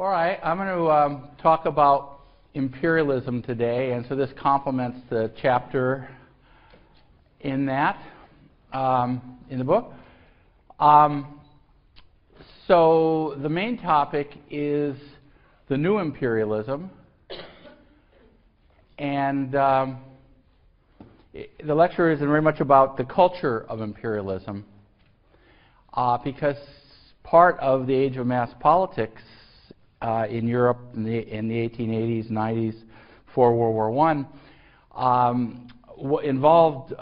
All right, I'm going to talk about imperialism today, and so this complements the chapter in that, in the book. So the main topic is the new imperialism, and the lecture is very much about the culture of imperialism, because part of the age of mass politics in Europe in the 1880s, 90s, before World War I, involved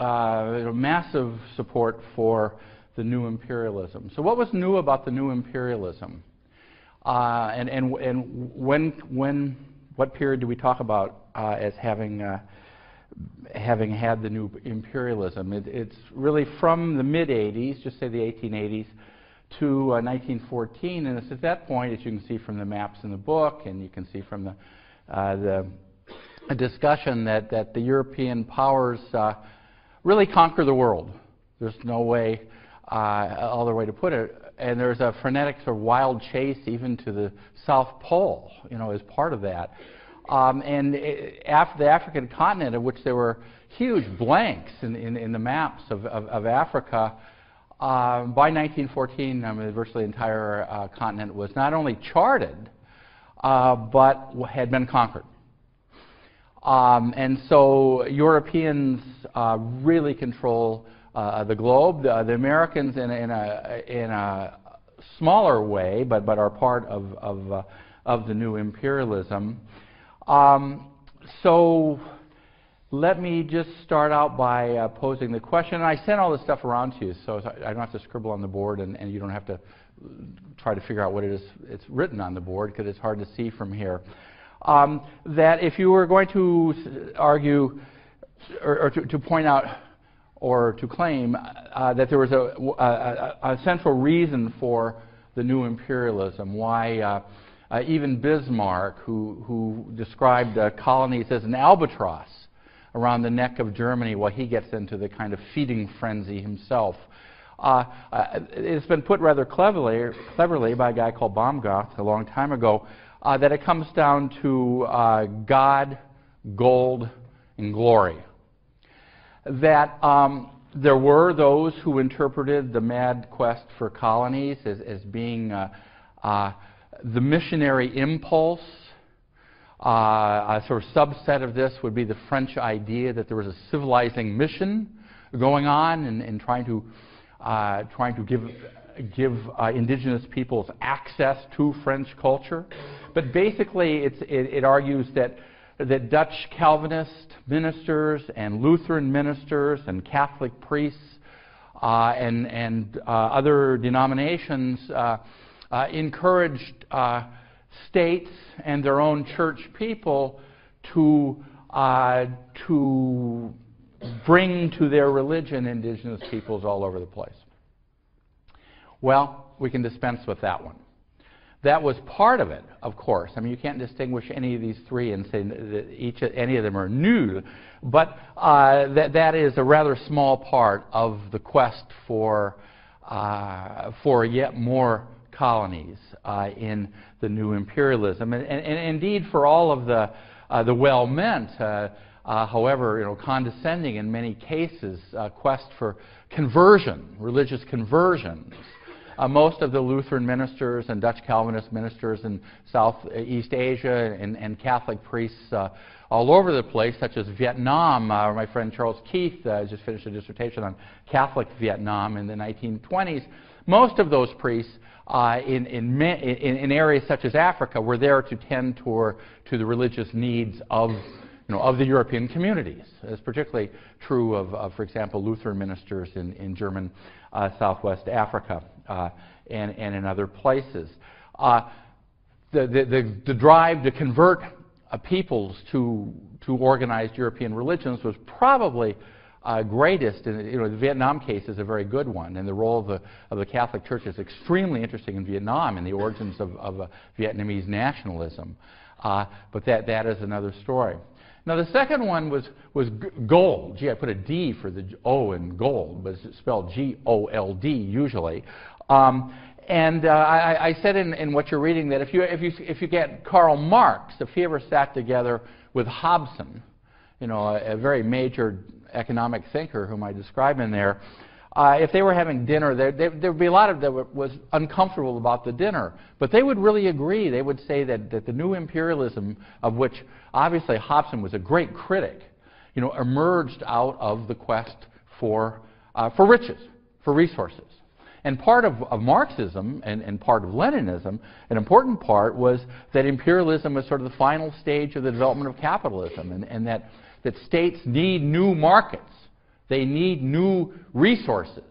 massive support for the new imperialism. So what was new about the new imperialism? And what period do we talk about as having had the new imperialism? It's really from the mid-80s, just say the 1880s, to 1914, and it's at that point, as you can see from the maps in the book, and you can see from the discussion, that the European powers really conquer the world. There's no way, other way to put it, and there's a frenetic sort of wild chase even to the South Pole, as part of that. And after the African continent, of which there were huge blanks in the maps of Africa, by 1914, virtually the entire continent was not only charted, but had been conquered. And so Europeans really control the globe. The Americans, in a smaller way, but are part of the new imperialism. So let me just start out by posing the question. And I sent all this stuff around to you, so I don't have to scribble on the board, and you don't have to try to figure out what it is it's written on the board, because it's hard to see from here. That if you were going to argue or to point out or to claim that there was a central reason for the new imperialism, why even Bismarck, who described colonies as an albatross around the neck of Germany, while he gets into the kind of feeding frenzy himself. It's been put rather cleverly by a guy called Baumgartner a long time ago, that it comes down to God, gold, and glory. That there were those who interpreted the mad quest for colonies as being the missionary impulse. A sort of subset of this would be the French idea that there was a civilizing mission going on in trying to give indigenous peoples access to French culture. But basically, it argues that Dutch Calvinist ministers and Lutheran ministers and Catholic priests and other denominations encouraged states and their own church people to bring to their religion indigenous peoples all over the place. Well, we can dispense with that one. That was part of it, of course. I mean, you can't distinguish any of these three and say that any of them are new, but that is a rather small part of the quest for yet more colonies in the new imperialism, and indeed for all of the well-meant, however, condescending in many cases, quest for conversion, religious conversions. Most of the Lutheran ministers and Dutch Calvinist ministers in Southeast Asia and Catholic priests all over the place, such as Vietnam. My friend Charles Keith just finished a dissertation on Catholic Vietnam in the 1920s. Most of those priests in areas such as Africa were there to tend to the religious needs of the European communities. It's particularly true of, for example, Lutheran ministers in German Southwest Africa and in other places. The drive to convert peoples to organized European religions was probably greatest, the Vietnam case is a very good one, and the role of the Catholic Church is extremely interesting in Vietnam and the origins of Vietnamese nationalism. But that is another story. Now the second one was gold. Gee, I put a D for the O in gold, but it's spelled G-O-L-D usually. And I said in what you're reading that if you get Karl Marx, if he ever sat together with Hobson, you know, a very major economic thinker whom I describe in there, if they were having dinner, there would be a lot of that was uncomfortable about the dinner, but they would really agree. They would say that the new imperialism, of which obviously Hobson was a great critic, you know, emerged out of the quest for riches, for resources. And part of Marxism and part of Leninism, an important part, was that imperialism was sort of the final stage of the development of capitalism, and that states need new markets. They need new resources.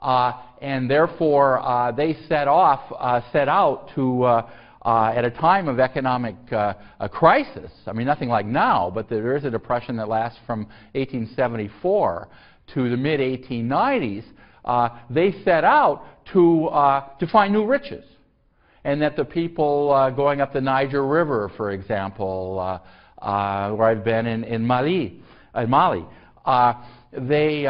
And therefore, they set out to, at a time of economic crisis, I mean, nothing like now, but there is a depression that lasts from 1874 to the mid-1890s, they set out to find new riches. And that the people going up the Niger River, for example, where I've been in Mali, they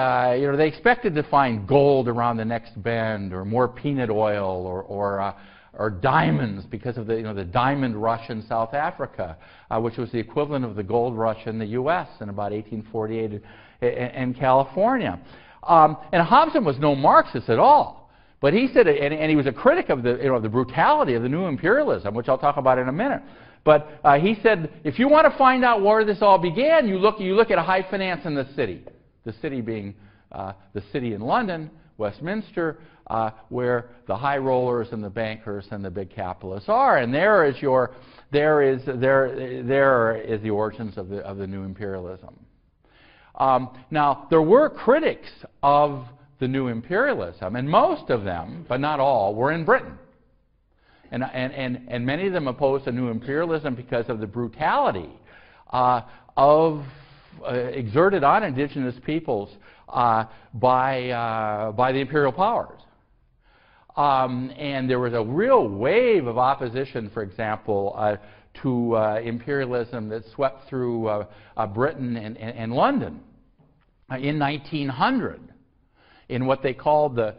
expected to find gold around the next bend, or more peanut oil, or diamonds, because of the diamond rush in South Africa, which was the equivalent of the gold rush in the U.S. in about 1848 in California. And Hobson was no Marxist at all, but he said, and he was a critic of the brutality of the new imperialism, which I'll talk about in a minute. But he said, if you want to find out where this all began, you look at high finance in the city. The city being the city in London, Westminster, where the high rollers and the bankers and the big capitalists are, and there is the origins of the new imperialism. Now, there were critics of the new imperialism, and most of them, but not all, were in Britain. And many of them opposed the new imperialism because of the brutality exerted on indigenous peoples by the imperial powers. And there was a real wave of opposition, for example, to imperialism that swept through Britain and London in 1900, in what they called the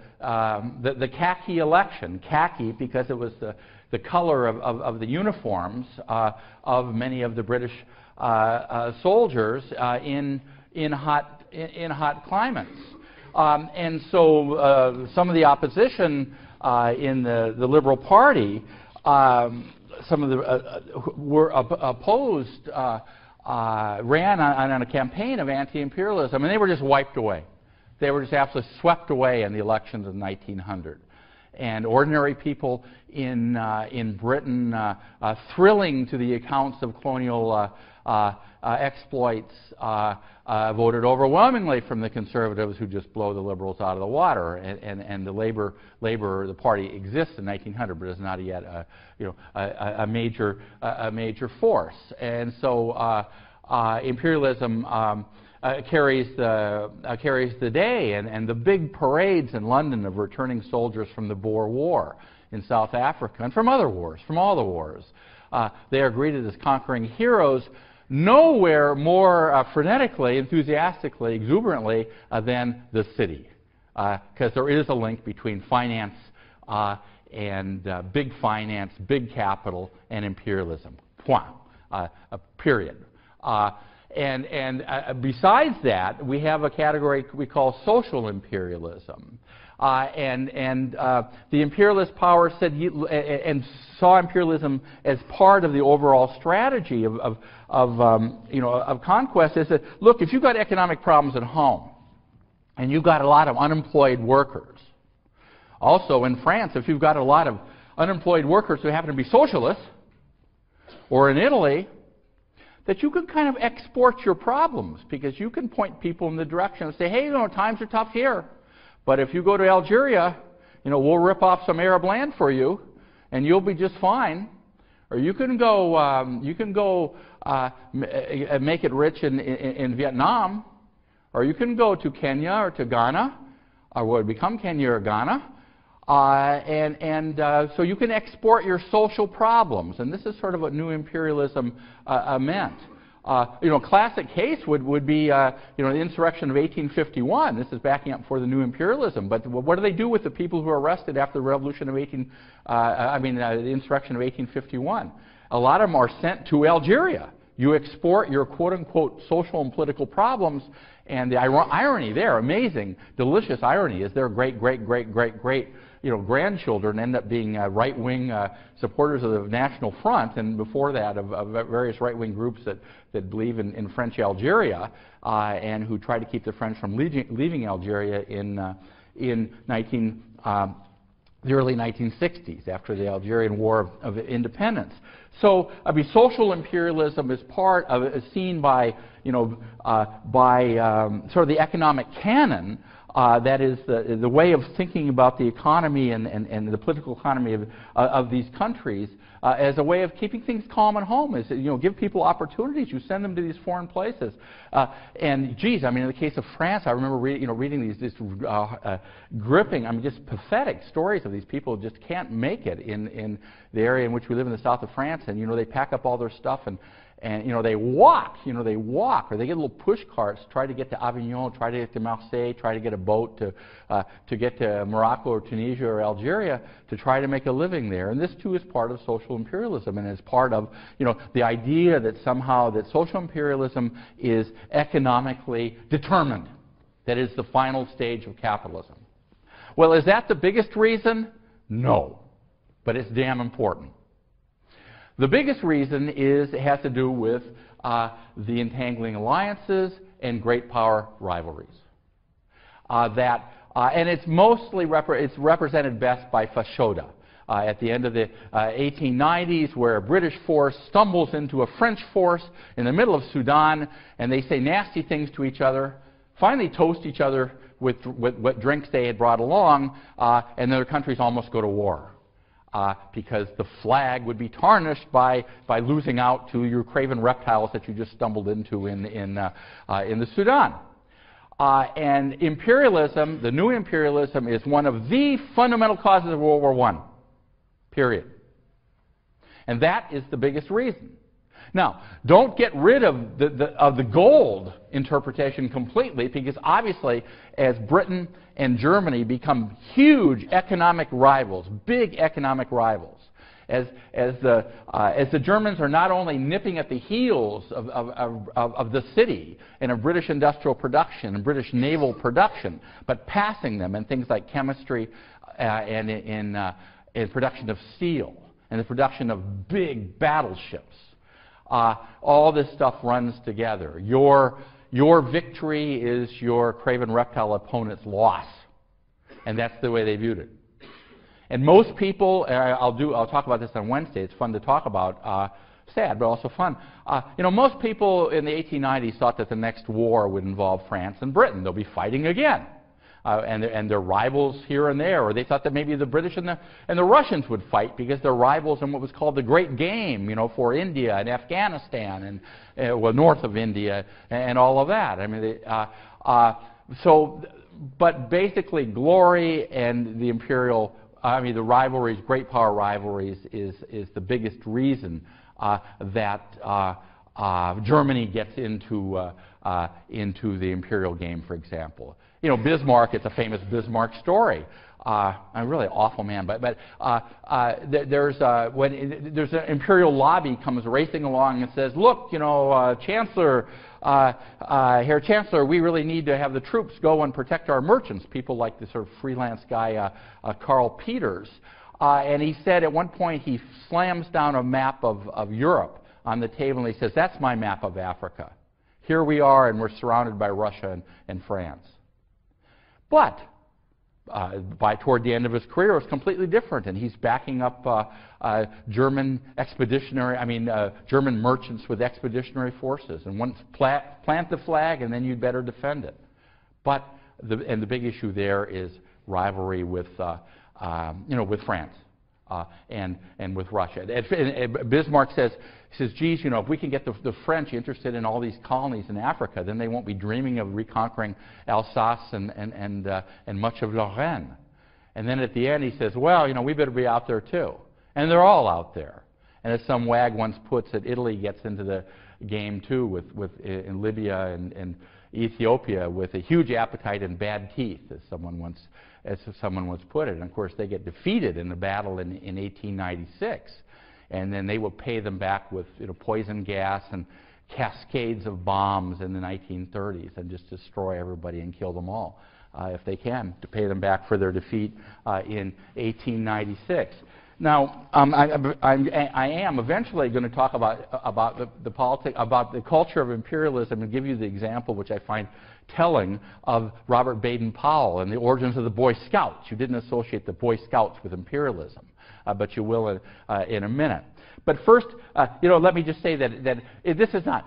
khaki election. Khaki because it was the color of the uniforms of many of the British soldiers in hot climates. And so some of the opposition in the Liberal Party, some of the were opposed, ran on a campaign of anti-imperialism, and they were just wiped away. They were just absolutely swept away in the elections of 1900. And ordinary people in Britain, thrilling to the accounts of colonial exploits, voted overwhelmingly from the Conservatives, who just blow the Liberals out of the water. And the Labour Party exists in 1900, but is not yet a major force. And so imperialism carries the day, and the big parades in London of returning soldiers from the Boer War in South Africa and from other wars, from all the wars. They are greeted as conquering heroes, nowhere more frenetically, enthusiastically, exuberantly than the city, because there is a link between finance and big finance, big capital, and imperialism. Point. Period. And besides that, we have a category we call social imperialism. The imperialist power said and saw imperialism as part of the overall strategy of conquest. Is that, look, if you've got economic problems at home and you've got a lot of unemployed workers, also in France, if you've got a lot of unemployed workers who happen to be socialists, or in Italy, that you can kind of export your problems, because you can point people in the direction and say, hey, times are tough here, but if you go to Algeria, we'll rip off some Arab land for you, and you'll be just fine. Or you can go, make it rich in Vietnam, or you can go to Kenya or to Ghana, or what would become Kenya or Ghana, so you can export your social problems, and this is sort of what new imperialism meant. Classic case would be, the insurrection of 1851. This is backing up for the new imperialism. But what do they do with the people who are arrested after the revolution of the insurrection of 1851? A lot of them are sent to Algeria. You export your quote-unquote social and political problems, and the irony there, amazing, delicious irony, is their great grandchildren end up being right-wing supporters of the National Front, and before that of various right-wing groups that believe in French Algeria, and who try to keep the French from leaving Algeria in the early 1960s, after the Algerian War of Independence. So, social imperialism is seen by, sort of the economic canon. That is the way of thinking about the economy and the political economy of these countries as a way of keeping things calm at home. Is give people opportunities. You send them to these foreign places. And geez, in the case of France, I remember reading these gripping, just pathetic stories of these people who just can't make it in the area in which we live in the south of France, and they pack up all their stuff and they walk, or they get little push carts, try to get to Avignon, try to get to Marseille, try to get a boat to get to Morocco or Tunisia or Algeria to try to make a living there. And this too is part of social imperialism, and is part of the idea that somehow that social imperialism is economically determined, that is the final stage of capitalism. Well, is that the biggest reason? No, but it's damn important. The biggest reason it has to do with the entangling alliances and great power rivalries. And it's mostly represented best by Fashoda at the end of the 1890s, where a British force stumbles into a French force in the middle of Sudan, and they say nasty things to each other, finally toast each other with what drinks they had brought along, and their countries almost go to war. Because the flag would be tarnished by losing out to your craven reptiles that you just stumbled into in the Sudan. And imperialism, the new imperialism, is one of the fundamental causes of World War I, period. And that is the biggest reason. Now, don't get rid of the gold interpretation completely, because obviously, as Britain and Germany become huge economic rivals, big economic rivals, as the Germans are not only nipping at the heels of the city and of British industrial production and British naval production, but passing them in things like chemistry and in production of steel and the production of big battleships. All this stuff runs together. Your victory is your craven reptile opponent's loss, and that's the way they viewed it. And most people, I'll talk about this on Wednesday. It's fun to talk about. Sad, but also fun. Most people in the 1890s thought that the next war would involve France and Britain. They'll be fighting again. And they're rivals here and there, or they thought that maybe the British and the Russians would fight because they're rivals in what was called the Great Game, for India and Afghanistan and north of India and all of that. But basically, glory and the imperial, the rivalries, great power rivalries, is the biggest reason that Germany gets into the imperial game, for example. Bismarck, it's a famous Bismarck story. I'm really an awful man, but there's an imperial lobby comes racing along and says, look, Chancellor, Herr Chancellor, we really need to have the troops go and protect our merchants, people like this sort of freelance guy, Karl Peters. And he said at one point he slams down a map of Europe on the table and he says, that's my map of Africa. Here we are, and we're surrounded by Russia and France. But toward the end of his career, it was completely different, and he's backing up German German merchants with expeditionary forces. And once plant the flag, and then you'd better defend it. But the big issue there is rivalry with France and with Russia. And Bismarck says, geez, if we can get the French interested in all these colonies in Africa, then they won't be dreaming of reconquering Alsace and much of Lorraine. And then at the end he says, well, we better be out there too. And they're all out there. And as some wag once puts it, Italy gets into the game too in Libya and Ethiopia with a huge appetite and bad teeth, as someone once put it. And of course, they get defeated in the battle in 1896, and then they will pay them back with poison gas and cascades of bombs in the 1930s, and just destroy everybody and kill them all if they can, to pay them back for their defeat in 1896. Now, I am eventually going to talk about the culture of imperialism, and give you the example which I find telling of Robert Baden-Powell and the origins of the Boy Scouts. You didn't associate the Boy Scouts with imperialism, but you will in a minute. But first, let me just say that this is not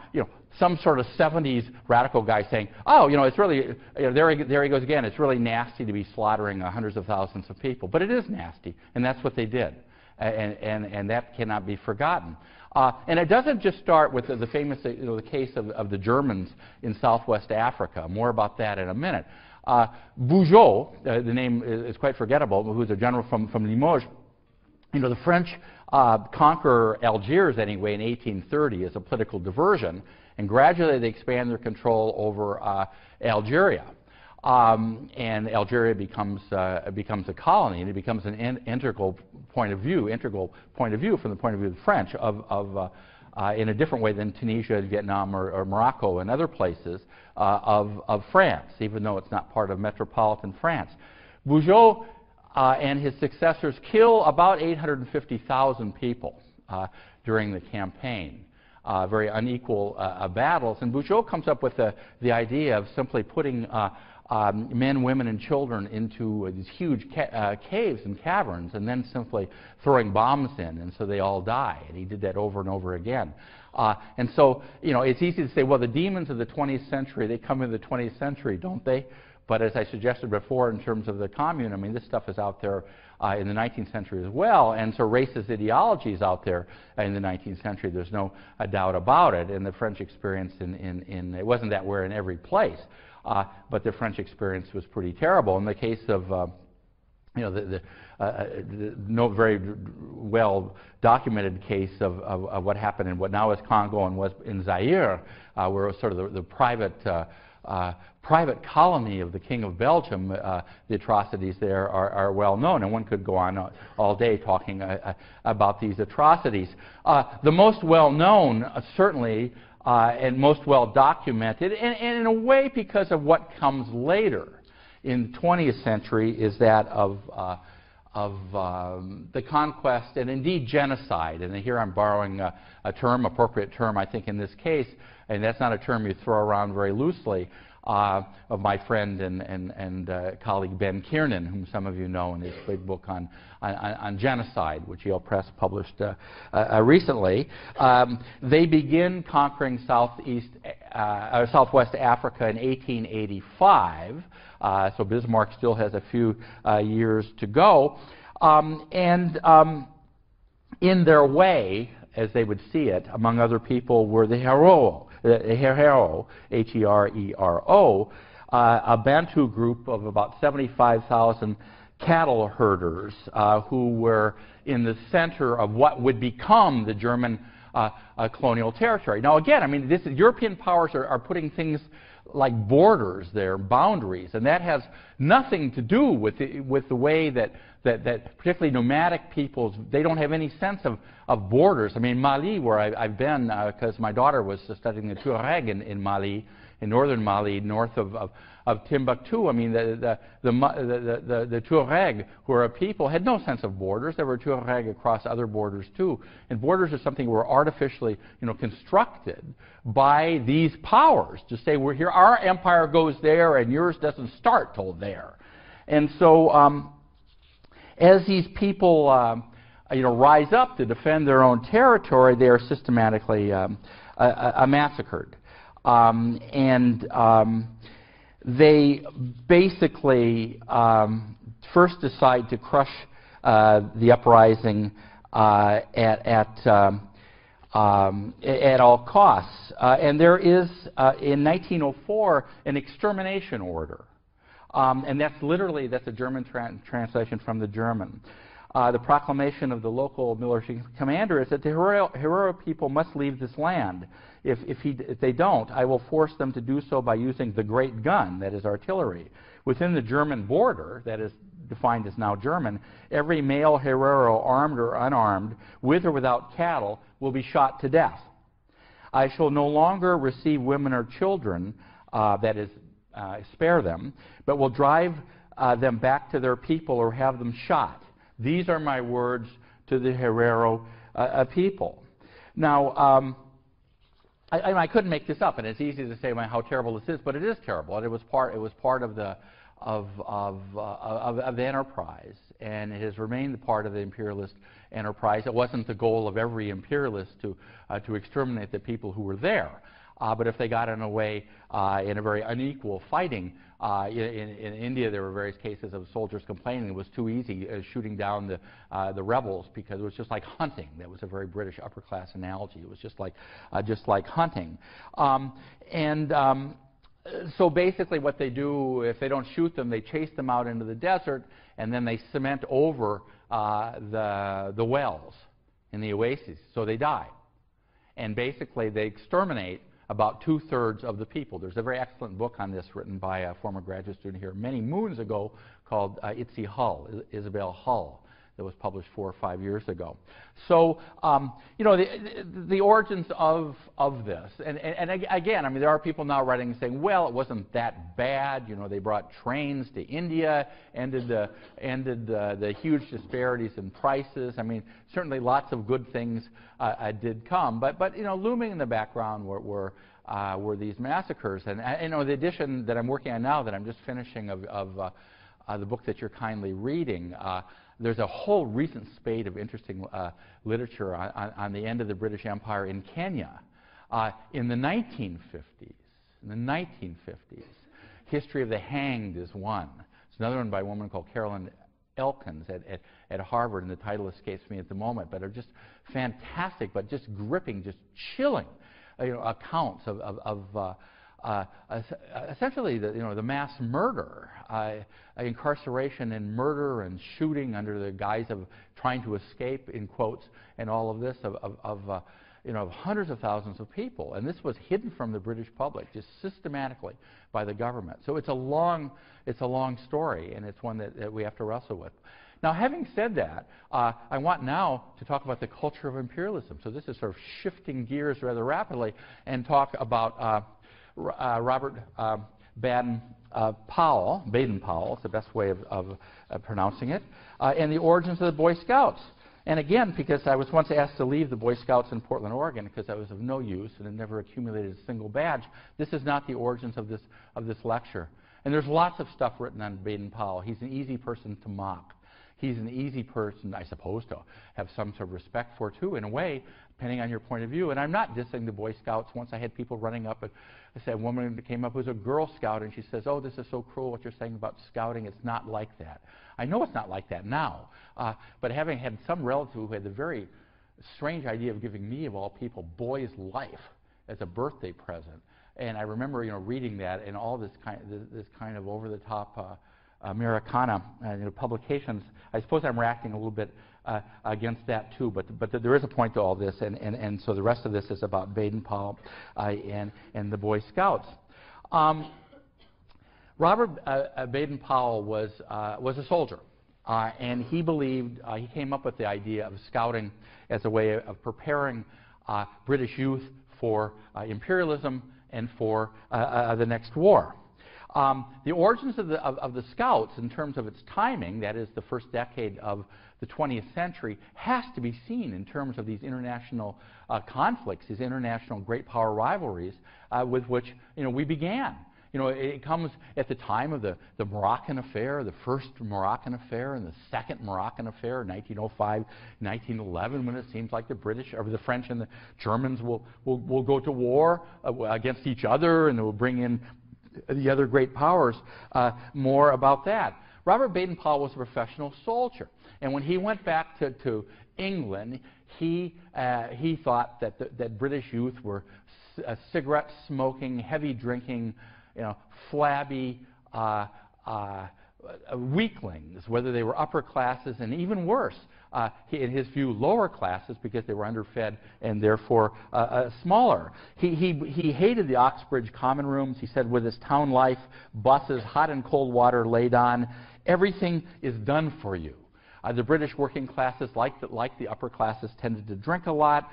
some sort of 70s radical guy saying, oh, it's really, there he goes again, it's really nasty to be slaughtering hundreds of thousands of people. But it is nasty, and that's what they did. And that cannot be forgotten. And it doesn't just start with the famous the case of the Germans in Southwest Africa. More about that in a minute. Bugeaud, the name is quite forgettable, who's a general from Limoges. The French conquer Algiers anyway in 1830 as a political diversion, and gradually they expand their control over Algeria. And Algeria becomes a colony, and it becomes an integral point of view from the point of view of the French in a different way than Tunisia, Vietnam, or Morocco and other places of France, even though it's not part of metropolitan France. Bugeaud and his successors kill about 850,000 people during the campaign. Very unequal battles, and Bugeaud comes up with the idea of simply putting men, women, and children into these huge caves and caverns, and then simply throwing bombs in, and so they all die. And he did that over and over again. And so, it's easy to say, well, the demons of the 20th century, they come into the 20th century, don't they? But as I suggested before, in terms of the commune, I mean, this stuff is out there in the 19th century as well, and so racist ideology is out there in the 19th century. There's no doubt about it. And the French experience it wasn't that way in every place. But the French experience was pretty terrible. In the case of, no very well documented case of what happened in what now is Congo and was in Zaire, where it was sort of the private colony of the King of Belgium. The atrocities there are well known, and one could go on all day talking about these atrocities. The most well known, certainly, and most well documented, and in a way because of what comes later in the 20th century, is that of the conquest and indeed genocide. And here I'm borrowing a appropriate term, I think, in this case, and that's not a term you throw around very loosely, of my friend and colleague Ben Kiernan, whom some of you know, in his big book on genocide, which Yale Press published recently. They begin conquering Southwest Africa in 1885, so Bismarck still has a few years to go. In their way, as they would see it, among other people, were the Herero, H-E-R-E-R-O, a Bantu group of about 75,000 cattle herders who were in the center of what would become the German colonial territory. Now again, I mean, European powers are putting things like borders there, boundaries, and that has nothing to do with the way that particularly nomadic peoples, they don't have any sense of borders. I mean, Mali, where I've been, because my daughter was studying the Tuareg in Mali, in northern Mali, north of Timbuktu. I mean, the Tuareg, who are a people, had no sense of borders. There were Tuareg across other borders too, and borders are something that were artificially, constructed by these powers to say, we're here, our empire goes there, and yours doesn't start till there. And so, as these people, rise up to defend their own territory, they are systematically massacred. They basically first decide to crush the uprising at all costs. And there is, in 1904, an extermination order. And that's a German translation from the German. the proclamation of the local military commander is that the Herero people must leave this land. If they don't, I will force them to do so by using the great gun, that is artillery. Within the German border, that is defined as now German, every male Herero, armed or unarmed, with or without cattle, will be shot to death. I shall no longer receive women or children, that is, spare them, but will drive them back to their people or have them shot. These are my words to the Herero people. Now, I couldn't make this up, and it's easy to say how terrible this is, but it is terrible. And it was part of the enterprise, and it has remained part of the imperialist enterprise. It wasn't the goal of every imperialist to exterminate the people who were there, but if they got in a way in a very unequal fighting, in India there were various cases of soldiers complaining it was too easy shooting down the rebels because it was just like hunting. That was a very British upper class analogy. It was just like hunting, so basically what they do, if they don't shoot them, they chase them out into the desert, and then they cement over the wells in the oases, so they die. And basically they exterminate about 2/3 of the people. There's a very excellent book on this written by a former graduate student here many moons ago called Itzy Hull, Isabel Hull, that was published 4 or 5 years ago. So, you know, the origins of this, and again, I mean, there are people now writing and saying, well, it wasn't that bad. You know, they brought trains to India, ended the huge disparities in prices. I mean, certainly lots of good things did come, but you know, looming in the background were these massacres. And you know, the edition that I'm working on now, that I'm just finishing of the book that you're kindly reading. There's a whole recent spate of interesting literature on the end of the British Empire in Kenya in the 1950s. In the 1950s, History of the Hanged is one. There's another one by a woman called Carolyn Elkins at Harvard, and the title escapes me at the moment. But are just fantastic, but just gripping, just chilling, you know, accounts of essentially the mass murder, incarceration and murder and shooting under the guise of trying to escape, in quotes, and all of this of hundreds of thousands of people. And this was hidden from the British public just systematically by the government. So it's a long story, and it's one that we have to wrestle with. Now, having said that, I want now to talk about the culture of imperialism. So this is sort of shifting gears rather rapidly and talk about Robert Baden-Powell, it's the best way of pronouncing it, and the origins of the Boy Scouts. And again, because I was once asked to leave the Boy Scouts in Portland, Oregon, because I was of no use and had never accumulated a single badge, this is not the origins of this lecture. And there's lots of stuff written on Baden-Powell. He's an easy person to mock. He's an easy person, I suppose, to have some sort of respect for, too, in a way, depending on your point of view. And I'm not dissing the Boy Scouts. Once I had people running up, I said, a woman came up who was a Girl Scout, and she says, oh, this is so cruel what you're saying about scouting. It's not like that. I know it's not like that now, but having had some relative who had the very strange idea of giving me, of all people, boy's life as a birthday present, and I remember, you know, reading that and all this kind of over-the-top Americana publications. I suppose I'm reacting a little bit against that too, but there is a point to all this, and so the rest of this is about Baden-Powell and the Boy Scouts. Robert Baden-Powell was a soldier, and he believed, he came up with the idea of scouting as a way of preparing British youth for imperialism and for the next war. The origins of the Scouts, in terms of its timing, that is the first decade of the 20th century, has to be seen in terms of these international conflicts, these international great power rivalries with which, you know, we began. You know, it comes at the time of the Moroccan Affair, the first Moroccan Affair, and the second Moroccan Affair, 1905, 1911, when it seems like the British, or the French and the Germans will go to war against each other, and they will bring in the other great powers. More about that. Robert Baden-Powell was a professional soldier, and when he went back to England, he thought that British youth were cigarette smoking, heavy drinking, you know, flabby, weaklings, whether they were upper classes, and even worse, in his view, lower classes, because they were underfed and therefore smaller. He hated the Oxbridge common rooms. He said, with his town life, buses, hot and cold water laid on, everything is done for you. The British working classes, like the upper classes, tended to drink a lot.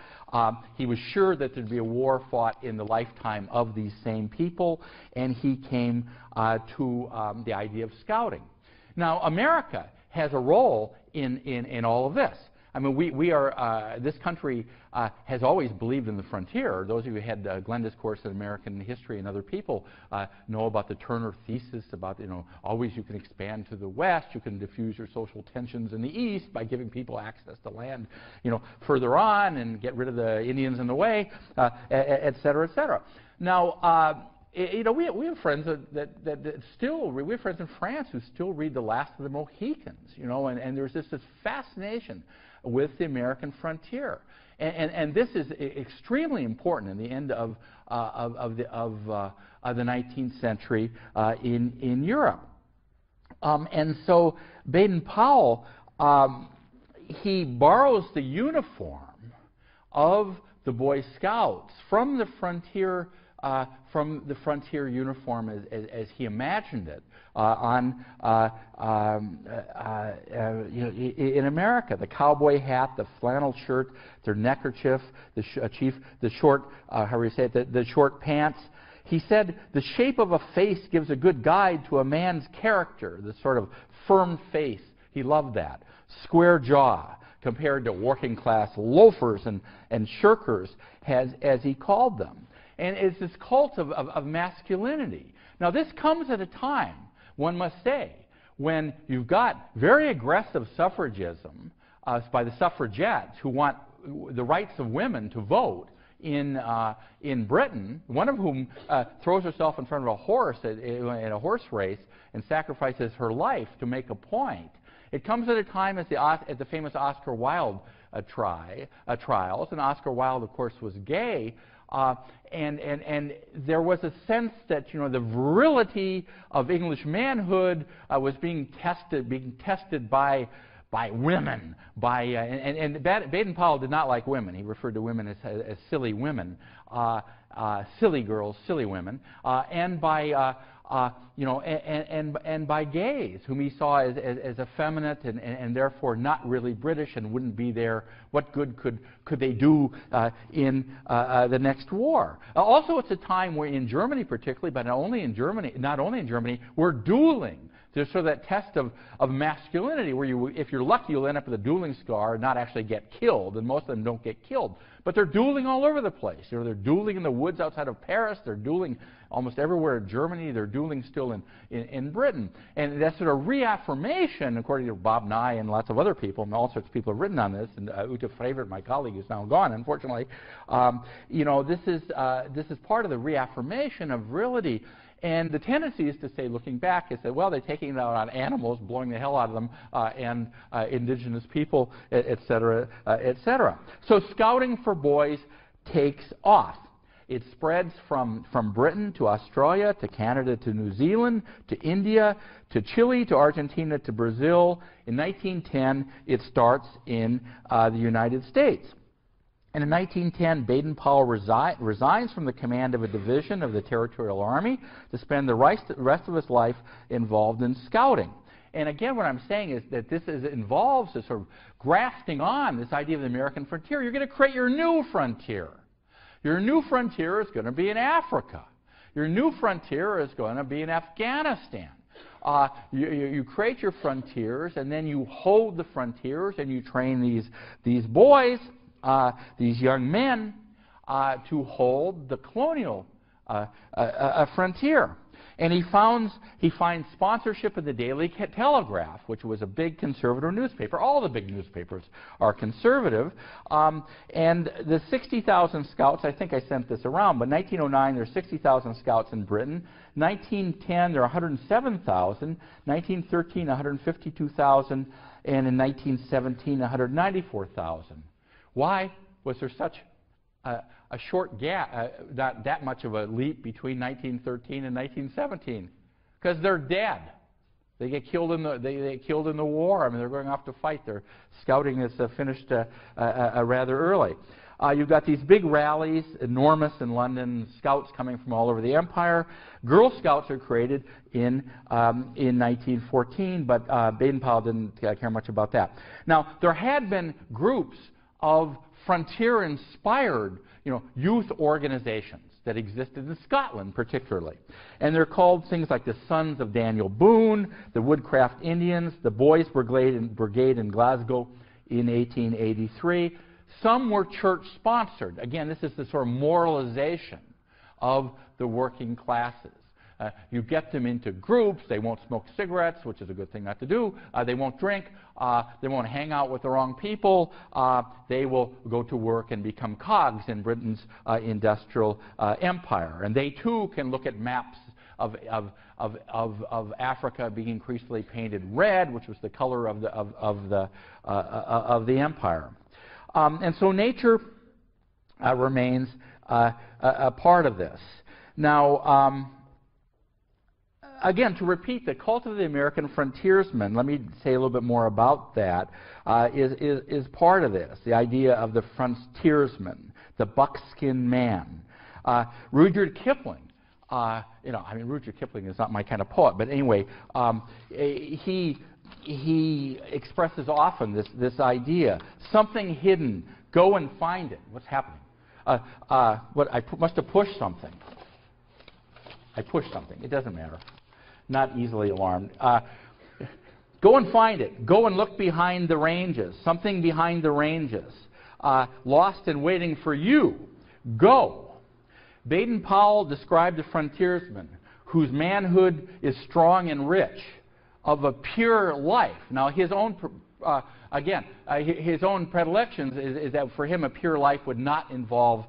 He was sure that there'd be a war fought in the lifetime of these same people, and he came to the idea of scouting. Now, America has a role in all of this. I mean, we are, this country has always believed in the frontier. Those of you who had Glenda's course in American history and other people know about the Turner thesis about, always you can expand to the west, you can diffuse your social tensions in the east by giving people access to land, further on and get rid of the Indians in the way, et cetera, et cetera. Now, we have friends that still read. We have friends in France who still read The Last of the Mohicans, and there's this fascination with the American frontier, and this is extremely important in the end of the 19th century in Europe. And so Baden-Powell, he borrows the uniform of the Boy Scouts from the frontier uniform as he imagined it in America. The cowboy hat, the flannel shirt, their neckerchief, the short, the short pants. He said, the shape of a face gives a good guide to a man's character, the sort of firm face. He loved that. Square jaw, compared to working class loafers and shirkers, as he called them. And it's this cult of masculinity. Now, this comes at a time, one must say, when you've got very aggressive suffragism by the suffragettes who want the rights of women to vote in Britain, one of whom throws herself in front of a horse in a horse race and sacrifices her life to make a point. It comes at a time at the famous Oscar Wilde trials, and Oscar Wilde, of course, was gay. And there was a sense that the virility of English manhood was being tested by women, and Baden-Powell did not like women. He referred to women as silly women, silly girls, silly women, and by and by gays, whom he saw as effeminate and therefore not really British and wouldn't be there. What good could they do in the next war? Also, it's a time where in Germany particularly, but not only in Germany, we're dueling. There's sort of that test of masculinity where if you're lucky, you'll end up with a dueling scar and not actually get killed, and most of them don't get killed. But they're dueling all over the place. They're dueling in the woods outside of Paris. They're dueling almost everywhere in Germany. They're dueling still in Britain. And that sort of reaffirmation, according to Bob Nye and lots of other people, and all sorts of people have written on this, and Ute Frevert, my colleague, is now gone, unfortunately. This is part of the reaffirmation of virility. And the tendency is to say, looking back, is that, well, they're taking it out on animals, blowing the hell out of them, and indigenous people, et cetera, et cetera. So scouting for boys takes off. It spreads from Britain to Australia, to Canada, to New Zealand, to India, to Chile, to Argentina, to Brazil. In 1910, it starts in the United States. And in 1910, Baden-Powell resigns from the command of a division of the Territorial Army to spend the rest of his life involved in scouting. And again, what I'm saying is that this involves this sort of grafting on this idea of the American frontier. You're going to create your new frontier. Your new frontier is going to be in Africa. Your new frontier is going to be in Afghanistan. You create your frontiers, and then you hold the frontiers, and you train these boys, these young men, to hold the colonial frontier. And he finds sponsorship in the Daily Telegraph, which was a big conservative newspaper. All the big newspapers are conservative. And the 60,000 scouts, I think I sent this around, but 1909 there are 60,000 scouts in Britain. 1910 there are 107,000. 1913 152,000. And in 1917 194,000. Why was there such a short gap, not that much of a leap between 1913 and 1917? Because they're dead. They get killed in the they get killed in the war. I mean, they're going off to fight. Their scouting is finished rather early. You've got these big rallies, enormous in London. Scouts coming from all over the empire. Girl Scouts are created in 1914, but Baden-Powell didn't care much about that. Now, there had been groups of frontier-inspired, youth organizations that existed in Scotland particularly. And they're called things like the Sons of Daniel Boone, the Woodcraft Indians, the Boys Brigade in Glasgow in 1883. Some were church-sponsored. Again, this is the sort of moralization of the working classes. You get them into groups. They won't smoke cigarettes, which is a good thing not to do. They won't drink. They won't hang out with the wrong people. They will go to work and become cogs in Britain's industrial empire. And they, too, can look at maps of Africa being increasingly painted red, which was the color of the empire. And so nature remains a part of this. Now, again, to repeat, the cult of the American frontiersman, let me say a little bit more about that, is part of this, the idea of the frontiersman, the buckskin man. Rudyard Kipling, Rudyard Kipling is not my kind of poet, but anyway, he expresses often this idea, something hidden, go and find it. What's happening? I must have pushed something. I pushed something. It doesn't matter. Not easily alarmed. Go and find it. Go and look behind the ranges. Something behind the ranges. Lost and waiting for you. Go. Baden-Powell described a frontiersman whose manhood is strong and rich, of a pure life. Now, his own his own predilections is that for him a pure life would not involve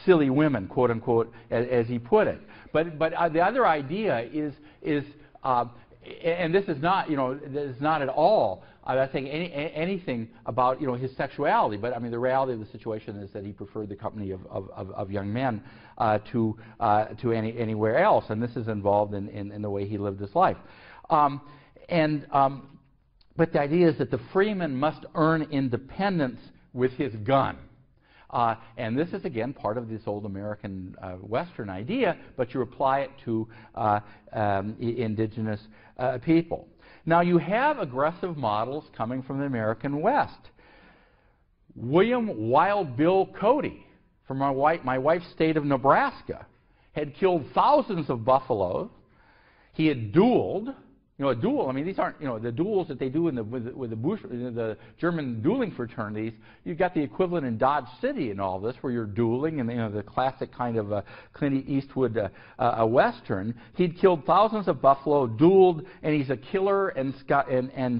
silly women, quote unquote, as he put it. But the other idea is and this is not this is not at all I'm not saying anything about his sexuality, but I mean the reality of the situation is that he preferred the company of young men to anywhere else, and this is involved in the way he lived his life. But the idea is that the freeman must earn independence with his gun. And this is, again, part of this old American Western idea, but you apply it to indigenous people. Now, you have aggressive models coming from the American West. William Wild Bill Cody, from my wife's state of Nebraska, had killed thousands of buffaloes. He had dueled. A duel, I mean, these aren't, the duels that they do with the German dueling fraternities. You've got the equivalent in Dodge City and all this, where you're dueling, and the classic kind of Clint Eastwood Western. He'd killed thousands of buffalo, dueled, and he's a killer and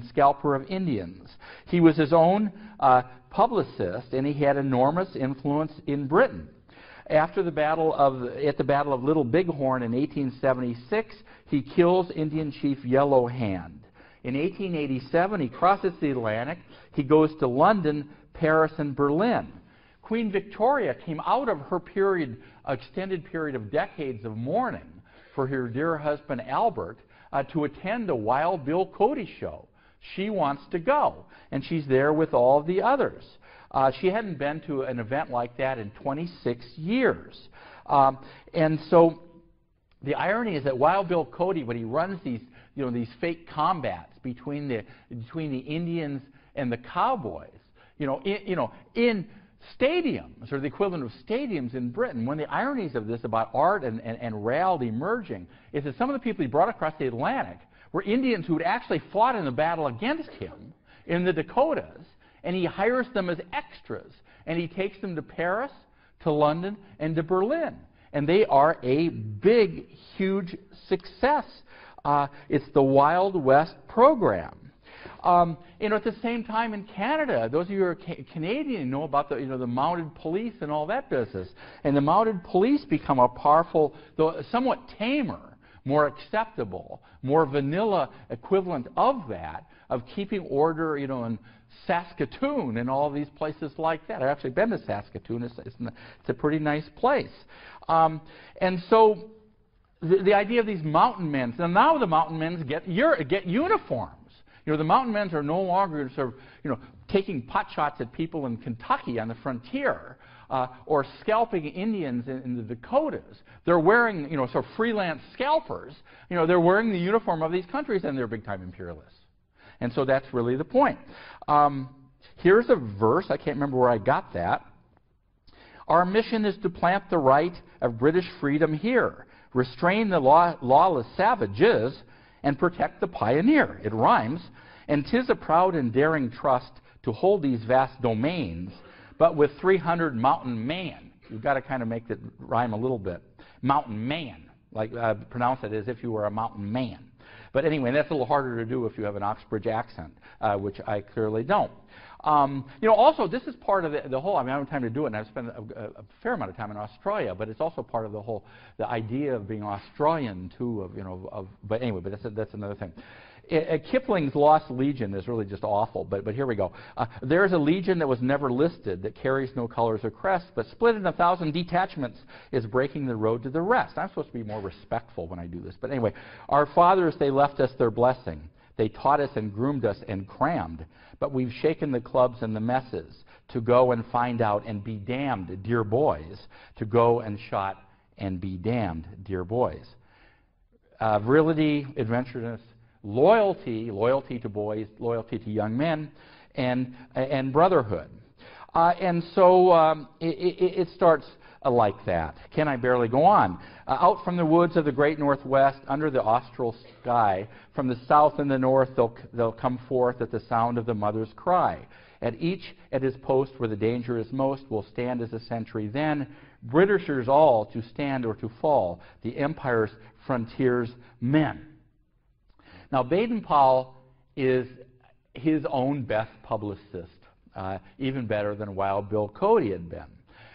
scalper of Indians. He was his own publicist, and he had enormous influence in Britain. After the Battle of Little Bighorn in 1876, he kills Indian chief Yellow Hand. In 1887, he crosses the Atlantic. He goes to London, Paris, and Berlin. Queen Victoria came out of her extended period of decades of mourning for her dear husband Albert to attend a Wild Bill Cody show. She wants to go, and she's there with all of the others. She hadn't been to an event like that in 26 years. And so the irony is that Wild Bill Cody, when he runs these fake combats between the Indians and the cowboys, in stadiums, or the equivalent of stadiums in Britain, one of the ironies of this about art and reality merging is that some of the people he brought across the Atlantic were Indians who had actually fought in the battle against him in the Dakotas, and he hires them as extras, and he takes them to Paris, to London, and to Berlin. And they are a big, huge success. It's the Wild West program. At the same time in Canada, those of you who are Canadian know about the mounted police and all that business. And the mounted police become a powerful, though somewhat tamer, more acceptable, more vanilla equivalent of that, of keeping order, in Saskatoon and all these places like that. I've actually been to Saskatoon. It's a pretty nice place. And so the idea of these mountain men. So now the mountain men get uniforms. You know, the mountain men are no longer sort of, you know, taking pot shots at people in Kentucky on the frontier or scalping Indians in the Dakotas. They're wearing, you know, sort of freelance scalpers. You know, they're wearing the uniform of these countries, and they're big-time imperialists. And so that's really the point. Here's a verse. I can't remember where I got that. Our mission is to plant the right of British freedom here, restrain the lawless savages, and protect the pioneer. It rhymes. And 'tis a proud and daring trust to hold these vast domains, but with 300 mountain man. You've got to kind of make that rhyme a little bit. Mountain man. Like pronounce it as if you were a mountain man. But anyway, that's a little harder to do if you have an Oxbridge accent, which I clearly don't. You know, also, this is part of the whole, I mean, I don't have time to do it, and I've spent a fair amount of time in Australia, but it's also part of the idea of being Australian, too, of, you know, but anyway, but that's another thing. Kipling's Lost Legion is really just awful, but here we go. There's a legion that was never listed, that carries no colors or crests, but split in 1,000 detachments is breaking the road to the rest. I'm supposed to be more respectful when I do this, but anyway. Our fathers, they left us their blessing. They taught us and groomed us and crammed, but we've shaken the clubs and the messes to go and find out and be damned, dear boys, to go and shot and be damned, dear boys. Virility, adventurousness, loyalty to boys, loyalty to young men, and brotherhood. And so it starts like that. Can I barely go on? Out from the woods of the great Northwest, under the austral sky, from the south and the north, they'll come forth at the sound of the mother's cry. At each at his post where the danger is most will stand as a sentry then, Britishers all to stand or to fall, the empire's frontiers men. Now, Baden-Powell is his own best publicist, even better than Wild Bill Cody had been.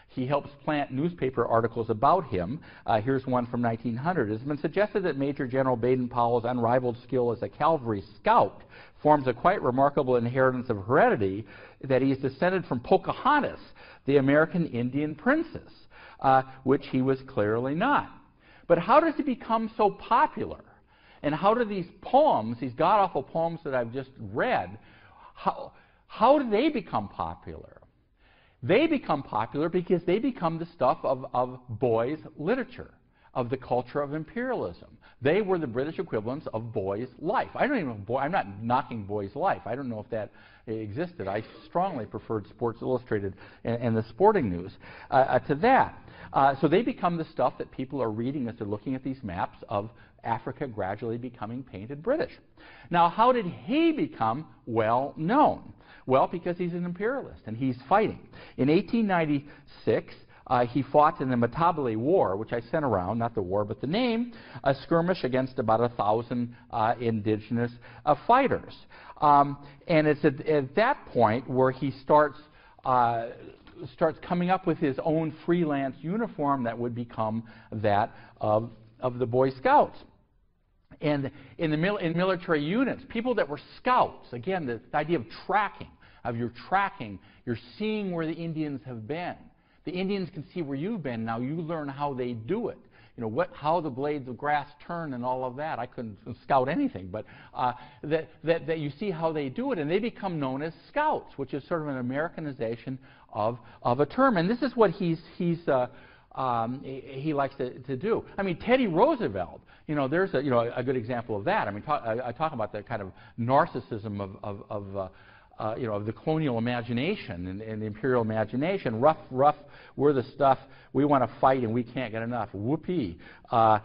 He helps plant newspaper articles about him. Here's one from 1900. It has been suggested that Major General Baden-Powell's unrivaled skill as a cavalry scout forms a quite remarkable inheritance of heredity, that he is descended from Pocahontas, the American Indian princess, which he was clearly not. But how does he become so popular? And how do these poems, these god-awful poems that I've just read, how do they become popular? They become popular because they become the stuff of boys' literature, of the culture of imperialism. They were the British equivalents of boys' life. I don't even know, I'm not knocking boys' life. I don't know if that existed. I strongly preferred Sports Illustrated and the sporting news to that. So they become the stuff that people are reading as they're looking at these maps of Africa gradually becoming painted British. Now, how did he become well known? Well, because he's an imperialist and he's fighting. In 1896, he fought in the Matabele War, which I sent around, not the war, but the name, a skirmish against about 1,000 indigenous fighters. And it's at that point where he starts coming up with his own freelance uniform that would become that of the Boy Scouts. And in military units, people that were scouts, again, the idea of tracking, you're seeing where the Indians have been. The Indians can see where you've been. Now you learn how they do it. You know, how the blades of grass turn and all of that. I couldn't scout anything, but that you see how they do it, and they become known as scouts, which is sort of an Americanization of a term. And this is what he likes to do. I mean, Teddy Roosevelt, you know, there's a good example of that. I mean, I talk about the kind of narcissism of the colonial imagination and the imperial imagination. Rough, we're the stuff, we want to fight and we can't get enough. Whoopee. The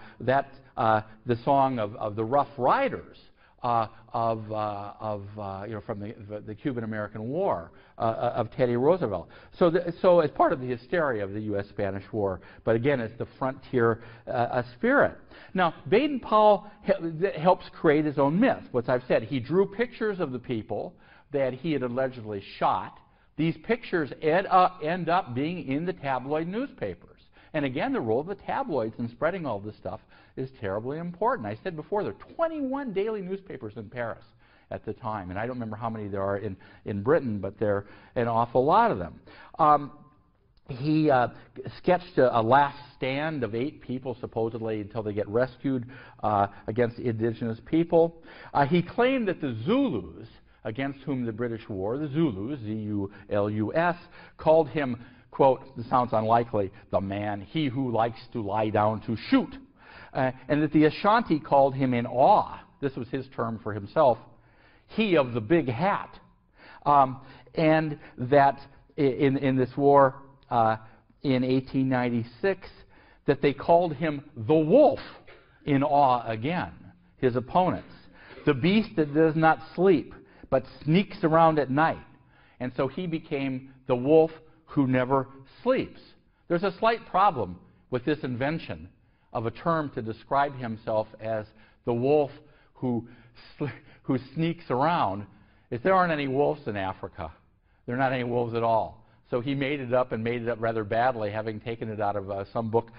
song of the Rough Riders from the Cuban-American War of Teddy Roosevelt. So as part of the hysteria of the U.S.-Spanish War, but again, it's the frontier spirit. Now, Baden-Powell helps create his own myth. What I've said, he drew pictures of the people that he had allegedly shot. These pictures end up being in the tabloid newspapers. And again, the role of the tabloids in spreading all this stuff is terribly important. I said before, there are 21 daily newspapers in Paris at the time. And I don't remember how many there are in Britain, but there are an awful lot of them. he sketched a last stand of 8 people, supposedly, until they get rescued against the indigenous people. He claimed that the Zulus, against whom the British war, the Zulus, Z-U-L-U-S, called him, quote, this sounds unlikely, the man, he who likes to lie down to shoot. And that the Ashanti called him in awe, this was his term for himself, he of the big hat. And that in this war in 1896, that they called him the wolf in awe again, his opponents. The beast that does not sleep, but sneaks around at night. And so he became the wolf who never sleeps. There's a slight problem with this invention of a term to describe himself as the wolf who sneaks around, is there aren't any wolves in Africa. There are not any wolves at all. So he made it up, and made it up rather badly, having taken it out of some book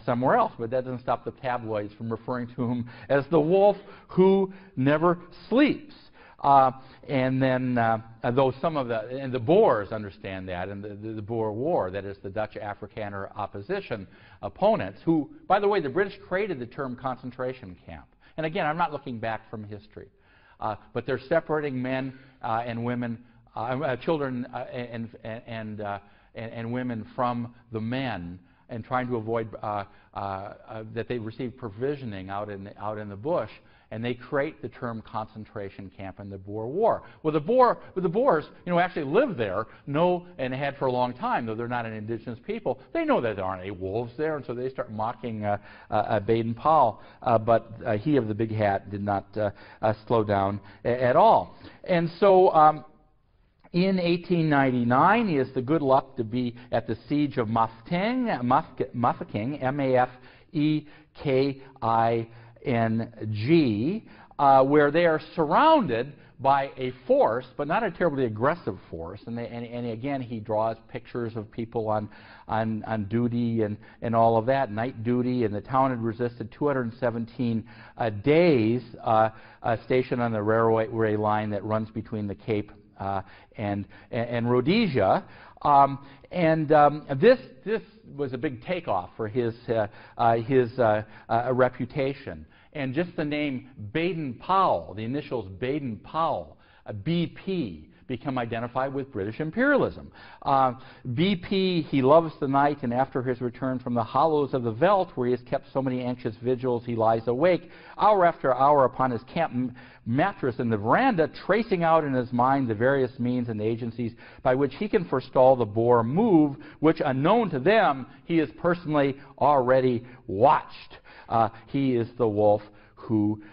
somewhere else. But that doesn't stop the tabloids from referring to him as the wolf who never sleeps. And then, though some of the Boers understand that, and the Boer War, that is the Dutch Afrikaner opposition opponents, who, by the way, the British created the term concentration camp. And again, I'm not looking back from history, but they're separating men and women, children and women from the men, and trying to avoid that they receive provisioning out in the bush. And they create the term concentration camp in the Boer War. Well, the Boers, actually lived there, and had for a long time, though they're not an indigenous people. They know that there aren't any wolves there, and so they start mocking Baden-Powell. But he of the big hat did not slow down at all. And so in 1899, he has the good luck to be at the siege of Mafeking, M-A-F-E-K-I-N-G, where they are surrounded by a force, but not a terribly aggressive force. And again, he draws pictures of people on duty and all of that, night duty. And the town had resisted 217 days, stationed on the railway line that runs between the Cape and Rhodesia. This was a big takeoff for his reputation. And just the name Baden-Powell, the initials Baden-Powell, BP, become identified with British imperialism. BP, he loves the night, and after his return from the hollows of the veldt, where he has kept so many anxious vigils, he lies awake, hour after hour, upon his camp mattress in the veranda, tracing out in his mind the various means and agencies by which he can forestall the Boer move, which, unknown to them, he has personally already watched. He is the wolf who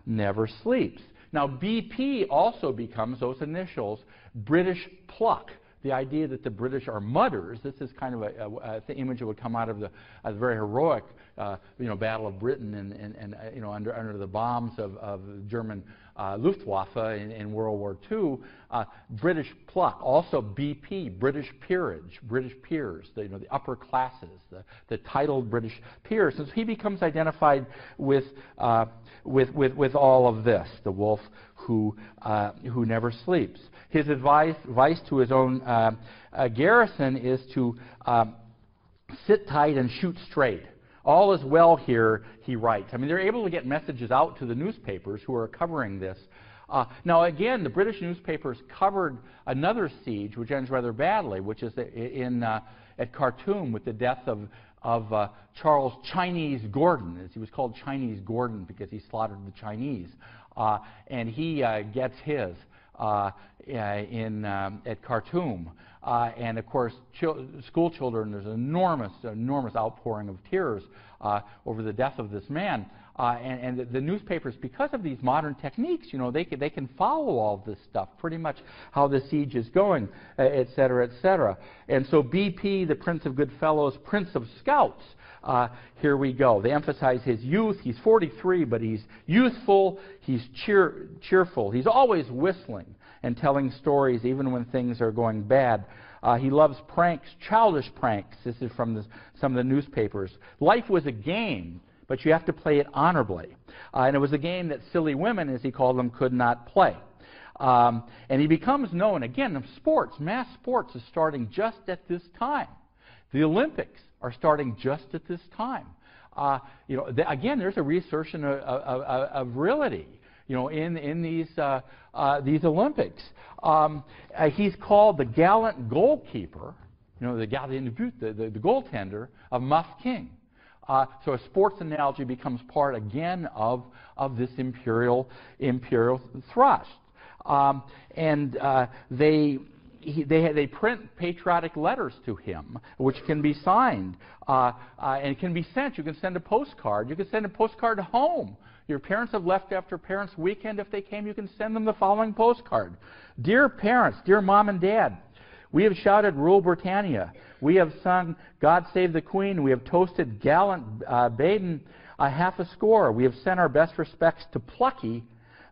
never sleeps. Now, BP also becomes, those initials, British pluck. The idea that the British are mudders. This is kind of the image that would come out of the very heroic, Battle of Britain and under the bombs of German Luftwaffe in World War II. British pluck, also BP, British peerage, British peers, the upper classes, the titled British peers. And so he becomes identified with all of this, the wolf who never sleeps. His advice to his own garrison is to sit tight and shoot straight. All is well here, he writes. I mean, they're able to get messages out to the newspapers who are covering this. Now, again, the British newspapers covered another siege, which ends rather badly, which is at Khartoum, with the death of Charles Chinese Gordon. As he was called Chinese Gordon because he slaughtered the Chinese. And he gets his at Khartoum. And of course, school children, there's an enormous outpouring of tears over the death of this man. And the newspapers, because of these modern techniques, they can follow all this stuff, pretty much how the siege is going, et cetera, et cetera. And so BP, the Prince of Good Fellows, Prince of Scouts, here we go. They emphasize his youth. He's 43, but he's youthful, he's cheerful. He's always whistling and telling stories even when things are going bad. He loves pranks, childish pranks. This is from some of the newspapers. Life was a game, but you have to play it honorably. And it was a game that silly women, as he called them, could not play. And he becomes known, again, of sports. Mass sports is starting just at this time. The Olympics are starting just at this time. Again, there's a reassertion of virility, in these Olympics. He's called the gallant goalkeeper, the goaltender of Muff King. So a sports analogy becomes part again of this imperial thrust. They print patriotic letters to him, which can be signed and can be sent. You can send a postcard. You can send a postcard home. Your parents have left after Parents' Weekend. If they came, you can send them the following postcard. Dear parents, dear mom and dad, we have shouted Rule Britannia. We have sung God Save the Queen. We have toasted gallant Baden a half a score. We have sent our best respects to plucky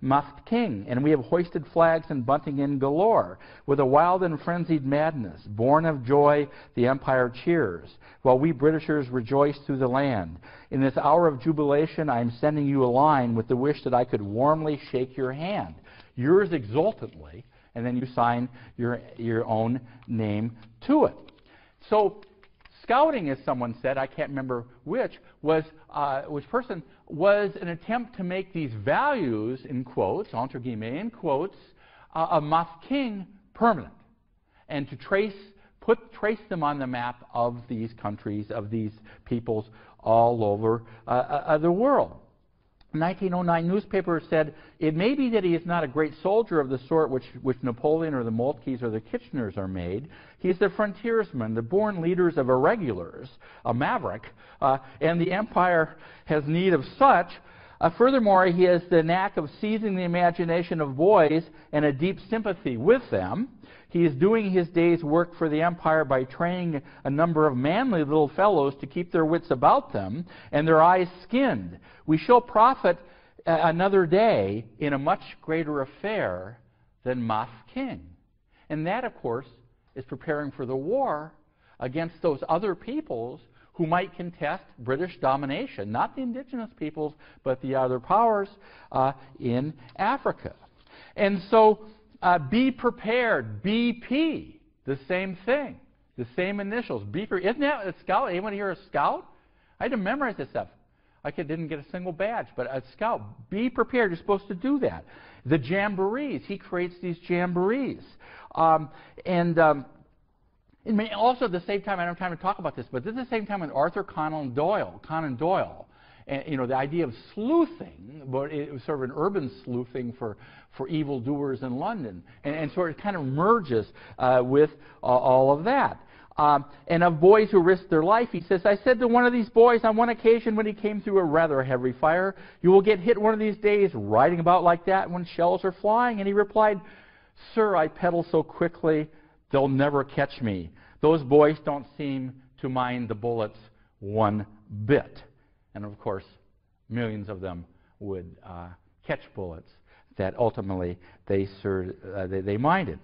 Muff King, and we have hoisted flags and bunting in galore. With a wild and frenzied madness, born of joy, the Empire cheers, while we Britishers rejoice through the land. In this hour of jubilation, I am sending you a line with the wish that I could warmly shake your hand. Yours exultantly, and then you sign your own name to it. So scouting, as someone said, I can't remember which person, was an attempt to make these values, in quotes, entre guillemets, in quotes, of Muff King permanent, and to trace them on the map of these countries, of these peoples all over the world. A 1909 newspaper said, it may be that he is not a great soldier of the sort which Napoleon or the Moltkes or the Kitcheners are made. He is the frontiersman, the born leaders of irregulars, a maverick, and the empire has need of such. Furthermore, he has the knack of seizing the imagination of boys and a deep sympathy with them. He is doing his day's work for the empire by training a number of manly little fellows to keep their wits about them and their eyes skinned. We shall profit another day in a much greater affair than Muff King. And that, of course, is preparing for the war against those other peoples who might contest British domination, not the indigenous peoples, but the other powers in Africa. And so be prepared, BP, the same thing, the same initials. Isn't that a scout? Anyone here a scout? I had to memorize this stuff. I didn't get a single badge, but a scout, be prepared. You're supposed to do that. The jamborees, he creates these jamborees. Also at the same time, I don't have time to talk about this, but this is the same time with Arthur Conan Doyle. And, the idea of sleuthing, but it was sort of an urban sleuthing for evildoers in London, and sort of kind of merges with all of that. And of boys who risked their life, he says, I said to one of these boys on one occasion when he came through a rather heavy fire, you will get hit one of these days riding about like that when shells are flying. And he replied, sir, I pedal so quickly, they'll never catch me. Those boys don't seem to mind the bullets one bit. And of course, millions of them would catch bullets that ultimately they minded.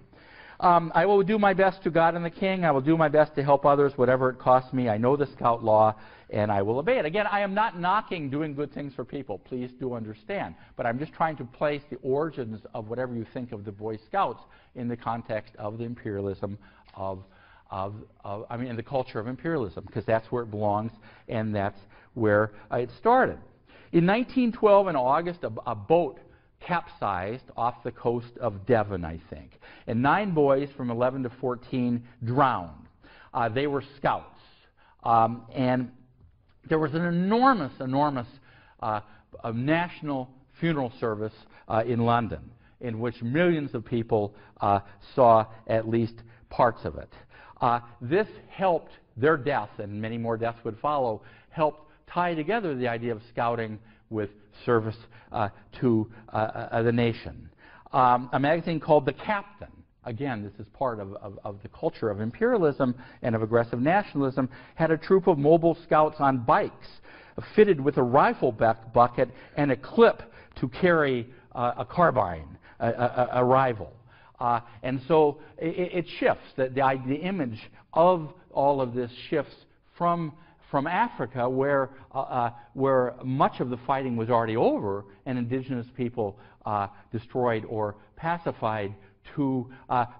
I will do my best to God and the King. I will do my best to help others, whatever it costs me. I know the Scout law, and I will obey it. Again, I am not knocking doing good things for people. Please do understand. But I'm just trying to place the origins of whatever you think of the Boy Scouts in the context of the imperialism in the culture of imperialism, because that's where it belongs, and that's where it started. In 1912, in August, a boat capsized off the coast of Devon, I think. And 9 boys from 11 to 14 drowned. They were scouts. And there was an enormous national funeral service in London, in which millions of people saw at least parts of it. This helped their death, and many more deaths would follow, helped tie together the idea of scouting with service to the nation. A magazine called The Captain, again, this is part of the culture of imperialism and of aggressive nationalism, had a troop of mobile scouts on bikes, fitted with a rifle bucket and a clip to carry a carbine, a rifle. And so it shifts. The image of all of this shifts from Africa, where much of the fighting was already over and indigenous people destroyed or pacified, to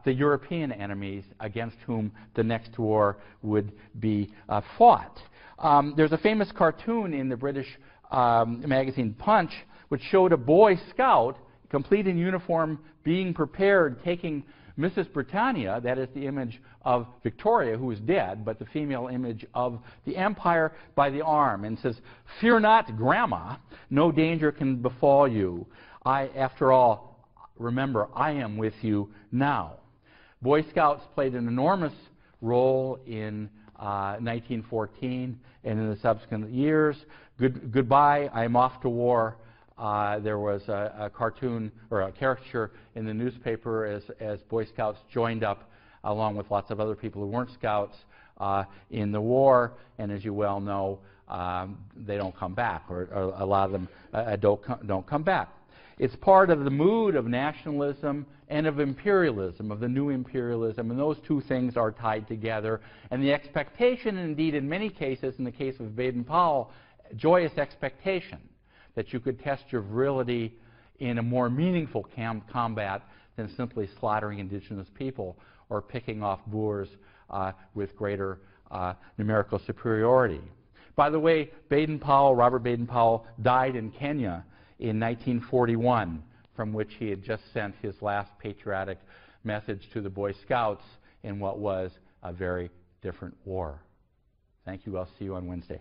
the European enemies against whom the next war would be fought. There's a famous cartoon in the British magazine Punch which showed a Boy Scout, complete in uniform, being prepared, taking Mrs. Britannia, that is the image of Victoria, who is dead, but the female image of the empire, by the arm, and says, "Fear not, Grandma, no danger can befall you. After all, remember, I am with you now." Boy Scouts played an enormous role in 1914 and in the subsequent years. Goodbye, I'm off to war. There was a cartoon or a caricature in the newspaper as Boy Scouts joined up along with lots of other people who weren't Scouts in the war, and as you well know, they don't come back, or a lot of them don't come back. It's part of the mood of nationalism and of imperialism, of the new imperialism, and those two things are tied together. And the expectation, indeed, in many cases, in the case of Baden-Powell, joyous expectation that you could test your virility in a more meaningful combat than simply slaughtering indigenous people or picking off Boers with greater numerical superiority. By the way, Baden-Powell, Robert Baden-Powell, died in Kenya in 1941, from which he had just sent his last patriotic message to the Boy Scouts in what was a very different war. Thank you. I'll see you on Wednesday.